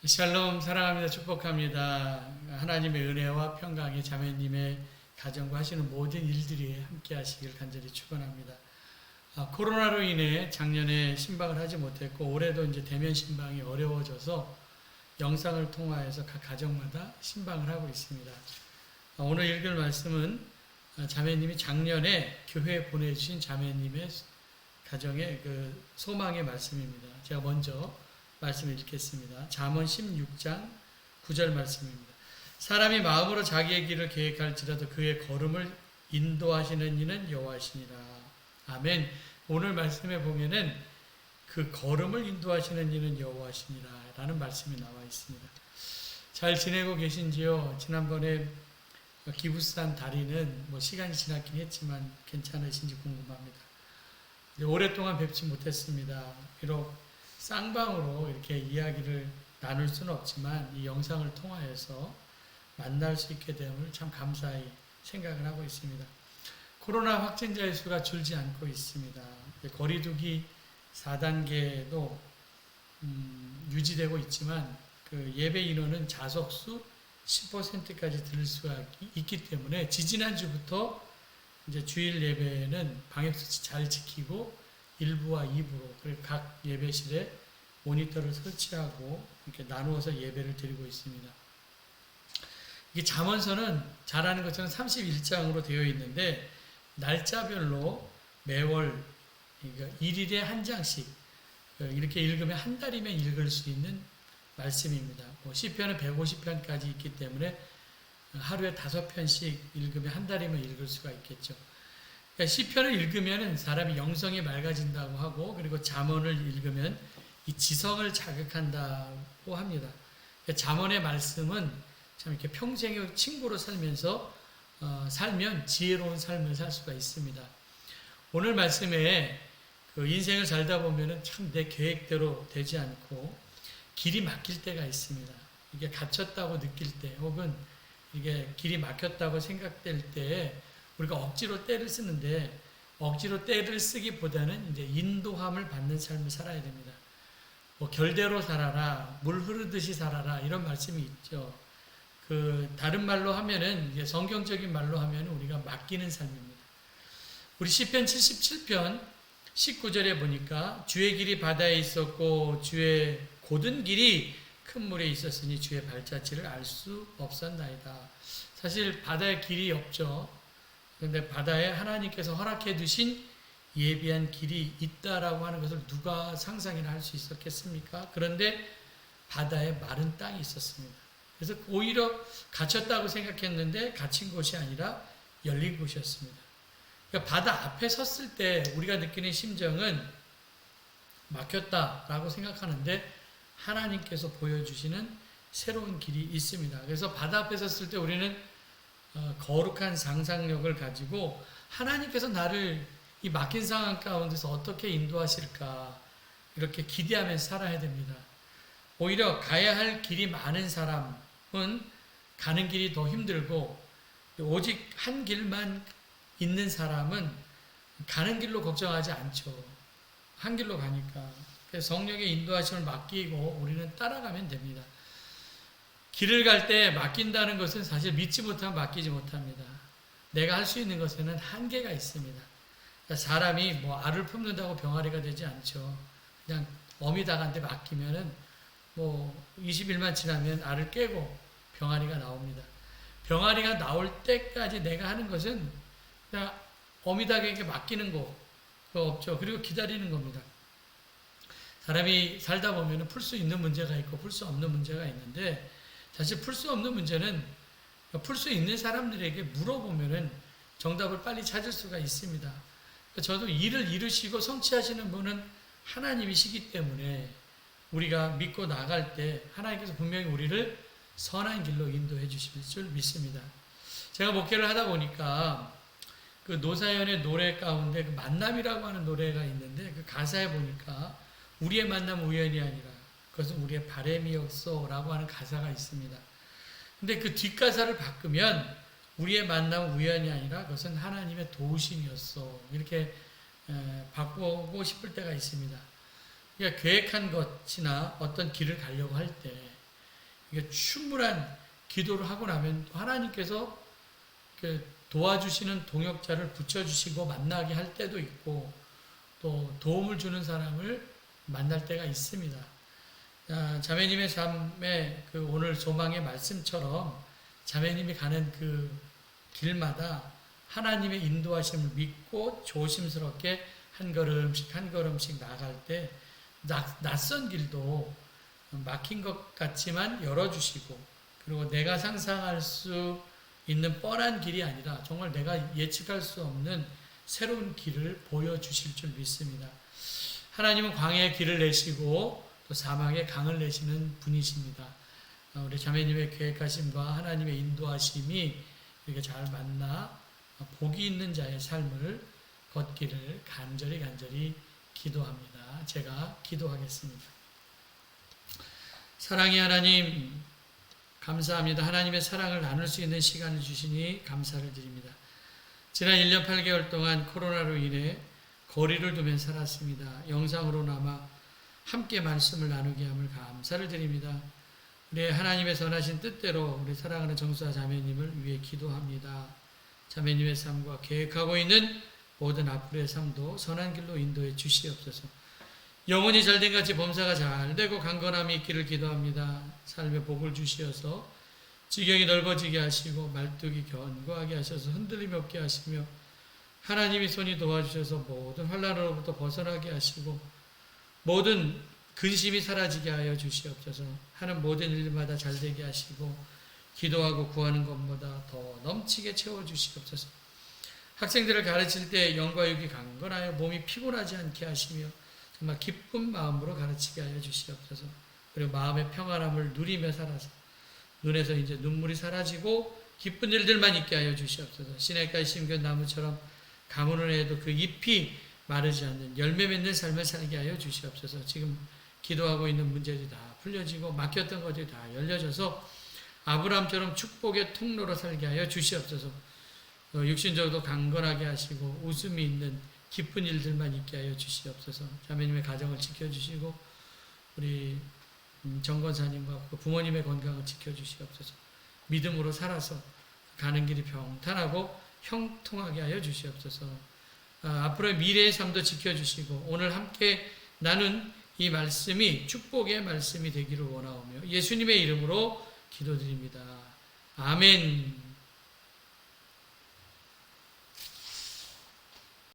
샬롬 사랑합니다. 축복합니다. 하나님의 은혜와 평강이 자매님의 가정과 하시는 모든 일들이 함께 하시길 간절히 축원합니다. 코로나로 인해 작년에 신방을 하지 못했고 올해도 이제 대면 신방이 어려워져서 영상을 통하여서 각 가정마다 신방을 하고 있습니다. 오늘 읽을 말씀은 자매님이 작년에 교회에 보내주신 자매님의 가정의 그 소망의 말씀입니다. 제가 먼저 말씀을 읽겠습니다. 잠언 16장 9절 말씀입니다. 사람이 마음으로 자기의 길을 계획할지라도 그의 걸음을 인도하시는 이는 여호와시니라. 아멘. 오늘 말씀에 보면은 그 걸음을 인도하시는 이는 여호와시니라 라는 말씀이 나와 있습니다. 잘 지내고 계신지요? 지난번에 기부산 다리는 시간이 지났긴 했지만 괜찮으신지 궁금합니다. 오랫동안 뵙지 못했습니다. 비록 쌍방으로 이렇게 이야기를 나눌 수는 없지만 이 영상을 통하여서 만날 수 있게 됨을 참 감사히 생각을 하고 있습니다. 코로나 확진자의 수가 줄지 않고 있습니다. 거리두기 4단계도 유지되고 있지만 그 예배 인원은 자석수 10%까지 들 수가 있기 때문에 지지난주부터 이제 주일 예배는 방역수칙 잘 지키고 1부와 2부로 각 예배실에 모니터를 설치하고 이렇게 나누어서 예배를 드리고 있습니다. 이게 잠언서는 잘 아는 것처럼 31장으로 되어 있는데 날짜별로 매월 그러니까 일일에 한 장씩 이렇게 읽으면 한 달이면 읽을 수 있는 말씀입니다. 시편은 150편까지 있기 때문에 하루에 5편씩 읽으면 한 달이면 읽을 수가 있겠죠. 시편을 읽으면 사람이 영성이 맑아진다고 하고 그리고 잠언을 읽으면 이 지성을 자극한다고 합니다. 잠언의 말씀은 참 이렇게 평생의 친구로 살면서 살면 지혜로운 삶을 살 수가 있습니다. 오늘 말씀에 그 인생을 살다 보면은 참 내 계획대로 되지 않고 길이 막힐 때가 있습니다. 이게 갇혔다고 느낄 때 혹은 이게 길이 막혔다고 생각될 때에 우리가 억지로 때를 쓰는데 억지로 때를 쓰기보다는 이제 인도함을 받는 삶을 살아야 됩니다. 결대로 살아라, 물 흐르듯이 살아라 이런 말씀이 있죠. 그 다른 말로 하면은 이제 성경적인 말로 하면 우리가 맡기는 삶입니다. 우리 시편 77편 19절에 보니까 주의 길이 바다에 있었고 주의 곧은 길이 큰 물에 있었으니 주의 발자취를 알 수 없었나이다. 사실 바다에 길이 없죠. 그런데 바다에 하나님께서 허락해 두신 예비한 길이 있다라고 하는 것을 누가 상상이나 할 수 있었겠습니까? 그런데 바다에 마른 땅이 있었습니다. 그래서 오히려 갇혔다고 생각했는데 갇힌 곳이 아니라 열린 곳이었습니다. 그러니까 바다 앞에 섰을 때 우리가 느끼는 심정은 막혔다라고 생각하는데 하나님께서 보여주시는 새로운 길이 있습니다. 그래서 바다 앞에 섰을 때 우리는 거룩한 상상력을 가지고 하나님께서 나를 이 막힌 상황 가운데서 어떻게 인도하실까 이렇게 기대하면서 살아야 됩니다. 오히려 가야 할 길이 많은 사람은 가는 길이 더 힘들고 오직 한 길만 있는 사람은 가는 길로 걱정하지 않죠. 한 길로 가니까. 그래서 성령의 인도하심을 맡기고 우리는 따라가면 됩니다. 길을 갈 때 맡긴다는 것은 사실 믿지 못하면 맡기지 못합니다. 내가 할 수 있는 것에는 한계가 있습니다. 그러니까 사람이 알을 품는다고 병아리가 되지 않죠. 그냥 어미닭한테 맡기면은 20일만 지나면 알을 깨고 병아리가 나옵니다. 병아리가 나올 때까지 내가 하는 것은 그냥 어미닭에게 맡기는 거 없죠. 그리고 기다리는 겁니다. 사람이 살다 보면 풀 수 있는 문제가 있고 풀 수 없는 문제가 있는데 사실 풀 수 없는 문제는 풀 수 있는 사람들에게 물어보면은 정답을 빨리 찾을 수가 있습니다. 저도 일을 이루시고 성취하시는 분은 하나님이시기 때문에 우리가 믿고 나갈 때 하나님께서 분명히 우리를 선한 길로 인도해 주실 줄 믿습니다. 제가 목회를 하다 보니까 그 노사연의 노래 가운데 그 만남이라고 하는 노래가 있는데 그 가사에 보니까 우리의 만남은 우연이 아니라 그것은 우리의 바램이었어 라고 하는 가사가 있습니다. 근데 그 뒷가사를 바꾸면 우리의 만남은 우연이 아니라 그것은 하나님의 도우심이었어 이렇게 바꾸고 싶을 때가 있습니다. 그러니까 계획한 것이나 어떤 길을 가려고 할 때 이게 충분한 기도를 하고 나면 하나님께서 도와주시는 동역자를 붙여주시고 만나게 할 때도 있고 또 도움을 주는 사람을 만날 때가 있습니다. 자매님의 삶의 오늘 소망의 말씀처럼 자매님이 가는 그 길마다 하나님의 인도하심을 믿고 조심스럽게 한 걸음씩 한 걸음씩 나아갈 때 낯선 길도 막힌 것 같지만 열어주시고 그리고 내가 상상할 수 있는 뻔한 길이 아니라 정말 내가 예측할 수 없는 새로운 길을 보여주실 줄 믿습니다. 하나님은 광야의 길을 내시고 또 사막의 강을 내시는 분이십니다. 우리 자매님의 계획하심과 하나님의 인도하심이 이렇게 잘 만나 복이 있는 자의 삶을 걷기를 간절히 기도합니다. 제가 기도하겠습니다. 사랑의 하나님, 감사합니다. 하나님의 사랑을 나눌 수 있는 시간을 주시니 감사를 드립니다. 지난 1년 8개월 동안 코로나로 인해 거리를 두며 살았습니다. 영상으로나마 함께 말씀을 나누게 함을 감사를 드립니다. 우리 하나님의 선하신 뜻대로 우리 사랑하는 정수아 자매님을 위해 기도합니다. 자매님의 삶과 계획하고 있는 모든 앞으로의 삶도 선한 길로 인도해 주시옵소서. 영혼이 잘된 같이 범사가 잘되고 강건함이 있기를 기도합니다. 삶에 복을 주시어서 지경이 넓어지게 하시고 말뚝이 견고하게 하셔서 흔들림이 없게 하시며 하나님이 손이 도와주셔서 모든 환난으로부터 벗어나게 하시고 모든 근심이 사라지게 하여 주시옵소서. 하는 모든 일마다 잘되게 하시고 기도하고 구하는 것보다 더 넘치게 채워주시옵소서. 학생들을 가르칠 때 영과 육이 강건하여 몸이 피곤하지 않게 하시며 정말 기쁜 마음으로 가르치게 하여 주시옵소서. 그리고 마음의 평안함을 누리며 살아서 눈에서 이제 눈물이 사라지고 기쁜 일들만 있게 하여 주시옵소서. 시냇가에 심겨 나무처럼 가뭄을 해도 그 잎이 마르지 않는 열매 맺는 삶을 살게 하여 주시옵소서. 지금 기도하고 있는 문제들이 다 풀려지고 막혔던 것들이 다 열려져서 아브라함처럼 축복의 통로로 살게 하여 주시옵소서. 육신적으로 강건하게 하시고 웃음이 있는 기쁜 일들만 있게 하여 주시옵소서. 자매님의 가정을 지켜주시고 우리 정권사님과 부모님의 건강을 지켜주시옵소서. 믿음으로 살아서 가는 길이 평탄하고 형통하게 하여 주시옵소서. 앞으로의 미래의 삶도 지켜주시고 오늘 함께 나눈 이 말씀이 축복의 말씀이 되기를 원하오며 예수님의 이름으로 기도드립니다. 아멘.